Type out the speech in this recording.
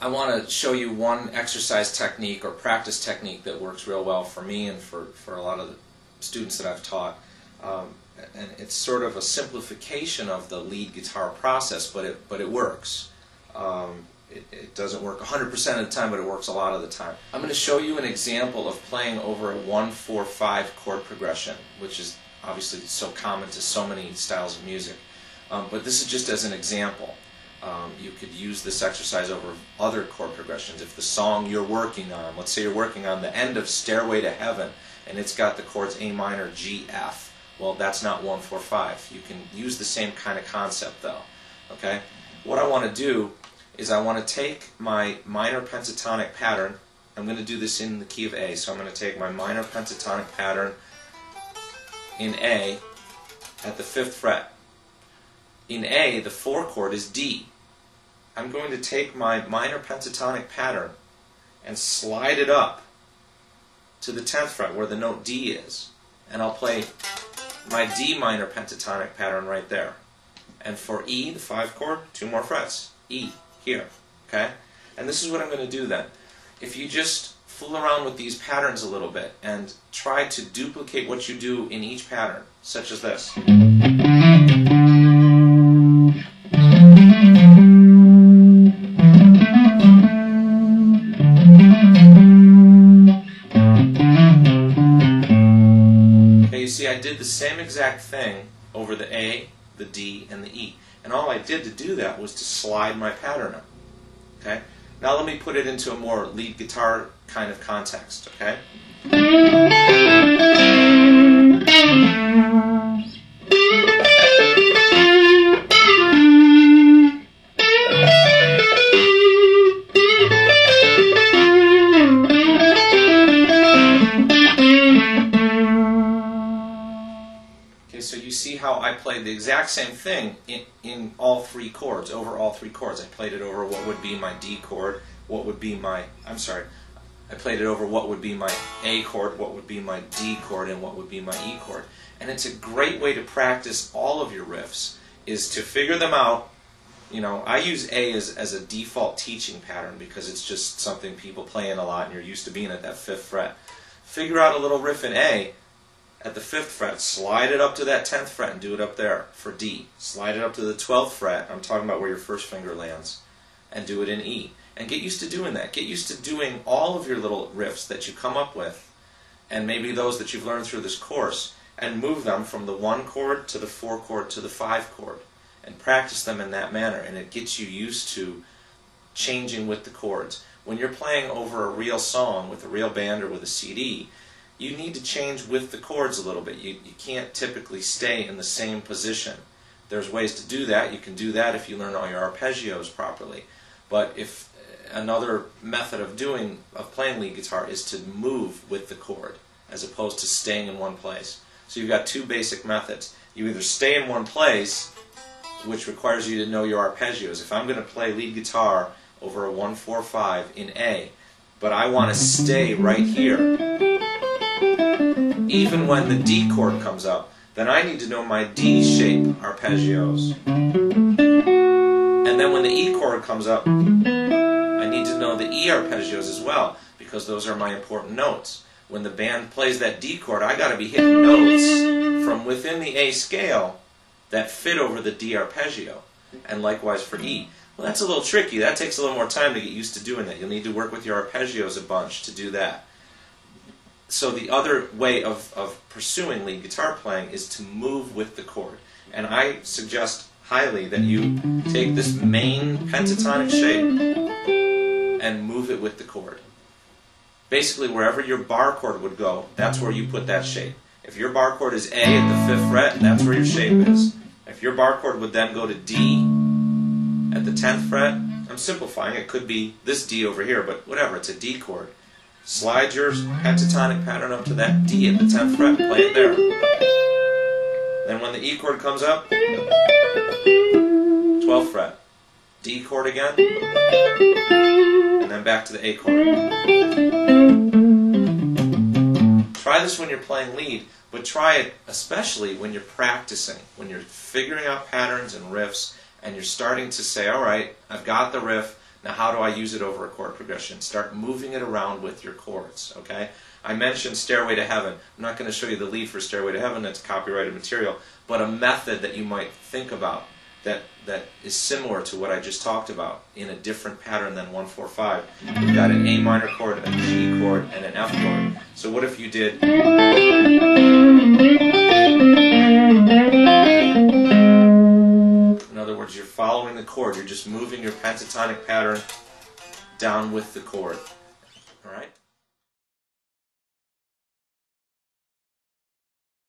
I want to show you one exercise technique or practice technique that works real well for me and for a lot of the students that I've taught. And it's sort of a simplification of the lead guitar process, but it works. It doesn't work 100% of the time, but it works a lot of the time. I'm going to show you an example of playing over a 1-4-5 chord progression, which is obviously so common to so many styles of music. But this is just as an example. You could use this exercise over other chord progressions. If the song you're working on, let's say you're working on the end of Stairway to Heaven, and it's got the chords A minor, G, F. Well, that's not 1-4-5. You can use the same kind of concept though. Okay? What I want to do is I want to take my minor pentatonic pattern. I'm going to do this in the key of A, so I'm going to take my minor pentatonic pattern in A at the 5th fret. In A, the 4 chord is D. I'm going to take my minor pentatonic pattern and slide it up to the 10th fret where the note D is. And I'll play my D minor pentatonic pattern right there. And for E, the 5 chord, 2 more frets. E, here. Okay? And this is what I'm going to do then. If you just fool around with these patterns a little bit and try to duplicate what you do in each pattern, such as this. See, I did the same exact thing over the A, the D, and the E. And all I did to do that was to slide my pattern up. Okay? Now let me put it into a more lead guitar kind of context. Okay? So you see how I played the exact same thing in all 3 chords, over all 3 chords. I played it over what would be my D chord, what would be my, I played it over what would be my A chord, what would be my D chord, and what would be my E chord. And it's a great way to practice all of your riffs, is to figure them out. You know, I use A as a default teaching pattern because it's just something people play in a lot and you're used to being at that 5th fret. Figure out a little riff in A at the 5th fret, slide it up to that 10th fret and do it up there for D. Slide it up to the 12th fret, I'm talking about where your first finger lands, and do it in E. And get used to doing that. Get used to doing all of your little riffs that you come up with, and maybe those that you've learned through this course, and move them from the 1 chord to the 4 chord to the 5 chord, and practice them in that manner, and it gets you used to changing with the chords. When you're playing over a real song with a real band or with a CD, you need to change with the chords a little bit. You can't typically stay in the same position. There's ways to do that. You can do that if you learn all your arpeggios properly. But if another method of playing lead guitar is to move with the chord as opposed to staying in one place. So you've got 2 basic methods. You either stay in one place, which requires you to know your arpeggios. If I'm going to play lead guitar over a 1-4-5 in A, but I want to stay right here, even when the D chord comes up, then I need to know my D shape arpeggios. And then when the E chord comes up, I need to know the E arpeggios as well, because those are my important notes. When the band plays that D chord, I got to be hitting notes from within the A scale that fit over the D arpeggio, and likewise for E. Well, that's a little tricky. That takes a little more time to get used to doing that. You'll need to work with your arpeggios a bunch to do that. So the other way of pursuing lead guitar playing is to move with the chord. And I suggest highly that you take this main pentatonic shape and move it with the chord. Basically, wherever your bar chord would go, that's where you put that shape. If your bar chord is A at the 5th fret, that's where your shape is. If your bar chord would then go to D at the 10th fret, I'm simplifying, it could be this D over here, but whatever, it's a D chord. Slide your pentatonic pattern up to that D at the 10th fret, play it there. Then when the E chord comes up, 12th fret, D chord again, and then back to the A chord. Try this when you're playing lead, but try it especially when you're practicing, when you're figuring out patterns and riffs, and you're starting to say, all right, I've got the riff, Now, how do I use it over a chord progression? Start moving it around with your chords, okay? I mentioned Stairway to Heaven. I'm not going to show you the lead for Stairway to Heaven. That's copyrighted material. But a method that you might think about that is similar to what I just talked about in a different pattern than 1-4-5. You've got an A minor chord, a G chord, and an F chord. So what if you did... In other words, you're following the chord. You're just moving your pentatonic pattern down with the chord. All right?